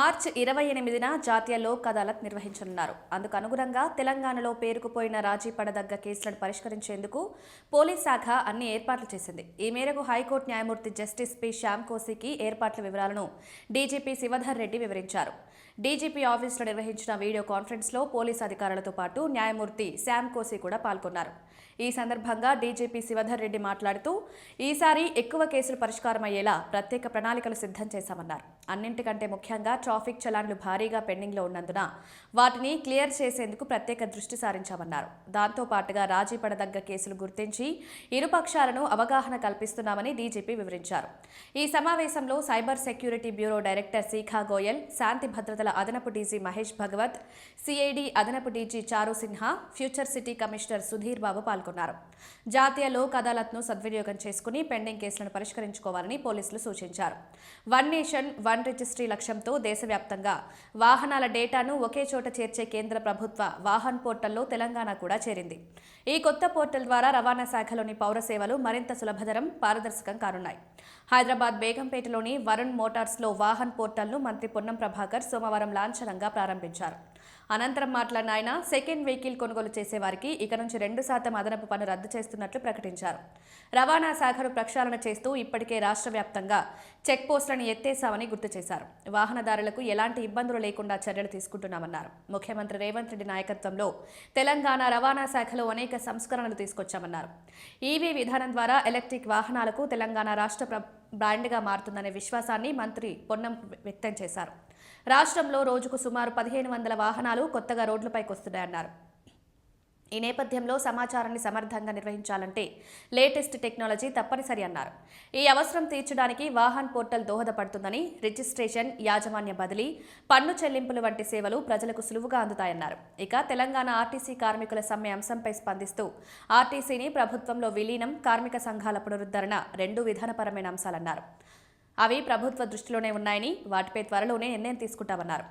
మార్చి 28న జాతీయ లోక్ అదాలత్ నిర్వహించనున్నారు. అందుకు అనుగుణంగా తెలంగాణలో పేరుకుపోయిన రాజీ పడదగ్గ కేసులను పరిష్కరించేందుకు పోలీస్ శాఖ అన్ని ఏర్పాట్లు చేసింది. ఈ మేరకు హైకోర్టు న్యాయమూర్తి జస్టిస్ పి శ్యామ్ కోసికి ఏర్పాట్ల వివరాలను డీజీపీ శివధర్ రెడ్డి వివరించారు. డీజీపీ ఆఫీసులో నిర్వహించిన వీడియో కాన్ఫరెన్స్లో పోలీసు అధికారులతో పాటు న్యాయమూర్తి శ్యామ్ కోసి కూడా పాల్గొన్నారు. ఈ సందర్భంగా డీజీపీ శివధర్ రెడ్డి మాట్లాడుతూ ఈసారి ఎక్కువ కేసులు పరిష్కారం అయ్యేలా ప్రత్యేక ప్రణాళికలు సిద్ధం చేశామన్నారు. అన్నింటికంటే ముఖ్యంగా ట్రాఫిక్ చలాన్లు భారీగా పెండింగ్లో ఉన్నందున వాటిని క్లియర్ చేసేందుకు ప్రత్యేక దృష్టి సారించామన్నారు. దాంతో పాటుగా రాజీ పడదగ్గ కేసులు గుర్తించి ఇరుపక్షాలను అవగాహన కల్పిస్తున్నామని డీజీపీ వివరించారు. ఈ సమావేశంలో cyber security bureau director Shikha Goyal, శాంతి భద్రతల అదనపు డీజీ మహేష్ భగవత్, సిఐడి అదనపు DG Charu Sinha, future city commissioner Sudheer Babu పాల్గొన్నారు. జాతీయ లోక్ అదాలత్ను సద్వినియోగం చేసుకుని పెండింగ్ కేసులను పరిష్కరించుకోవాలని పోలీసులు సూచించారు. వన్ నేషన్ వన్ రిజిస్ట్రీ లక్ష్యంతో దేశవ్యాప్తంగా వాహనాల డేటాను ఒకే చోట చేర్చే కేంద్ర ప్రభుత్వ వాహన్ పోర్టల్లో తెలంగాణ కూడా చేరింది. ఈ కొత్త పోర్టల్ ద్వారా రవాణా శాఖలోని పౌర సేవలు మరింత సులభతరం, పారదర్శకం కానున్నాయి. హైదరాబాద్ బేగంపేటలోని వరుణ్ మోటార్స్లో వాహన్ పోర్టల్ను మంత్రి పొన్నం ప్రభాకర్ సోమవారం లాంఛనంగా ప్రారంభించారు. అనంతరం మాట్లాడిన ఆయన సెకండ్ వెహికల్ కొనుగోలు చేసేవారికి ఇక నుంచి 2% అదనపు పన్ను రద్దు చేస్తున్నట్లు ప్రకటించారు. రవాణా శాఖను ప్రక్షాళన చేస్తూ ఇప్పటికే రాష్ట్ర వ్యాప్తంగా చెక్ పోస్టులను ఎత్తేశామని గుర్తు చేశారు. వాహనదారులకు ఎలాంటి ఇబ్బందులు లేకుండా చర్యలు తీసుకుంటున్నామన్నారు. ముఖ్యమంత్రి రేవంత్ రెడ్డి నాయకత్వంలో తెలంగాణ రవాణా శాఖలో అనేక సంస్కరణలు తీసుకొచ్చామన్నారు. ఈవీ విధానం ద్వారా ఎలక్ట్రిక్ వాహనాలకు తెలంగాణ రాష్ట్ర బ్రాండ్గా మారుతుందనే విశ్వాసాన్ని మంత్రి పొన్నం వ్యక్తం చేశారు. రాష్ట్రంలో రోజుకు సుమారు 1500 వాహనాలు కొత్తగా రోడ్లపైకి వస్తున్నాయన్నారు. ఈ నేపథ్యంలో సమాచారాన్ని సమర్థంగా నిర్వహించాలంటే లేటెస్ట్ టెక్నాలజీ తప్పనిసరి అన్నారు. ఈ అవసరం తీర్చడానికి వాహన్ పోర్టల్ దోహదపడుతుందని, రిజిస్ట్రేషన్, యాజమాన్య బదిలీ, పన్ను చెల్లింపులు వంటి సేవలు ప్రజలకు సులువుగా అందుతాయన్నారు. ఇక తెలంగాణ ఆర్టీసీ కార్మికుల సమ్మె అంశంపై స్పందిస్తూ ఆర్టీసీని ప్రభుత్వంలో విలీనం, కార్మిక సంఘాల పునరుద్ధరణ రెండు విధానపరమైన అంశాలన్నారు. అవి ప్రభుత్వ దృష్టిలోనే ఉన్నాయని, వాటిపై త్వరలోనే నిర్ణయం తీసుకుంటామన్నారు.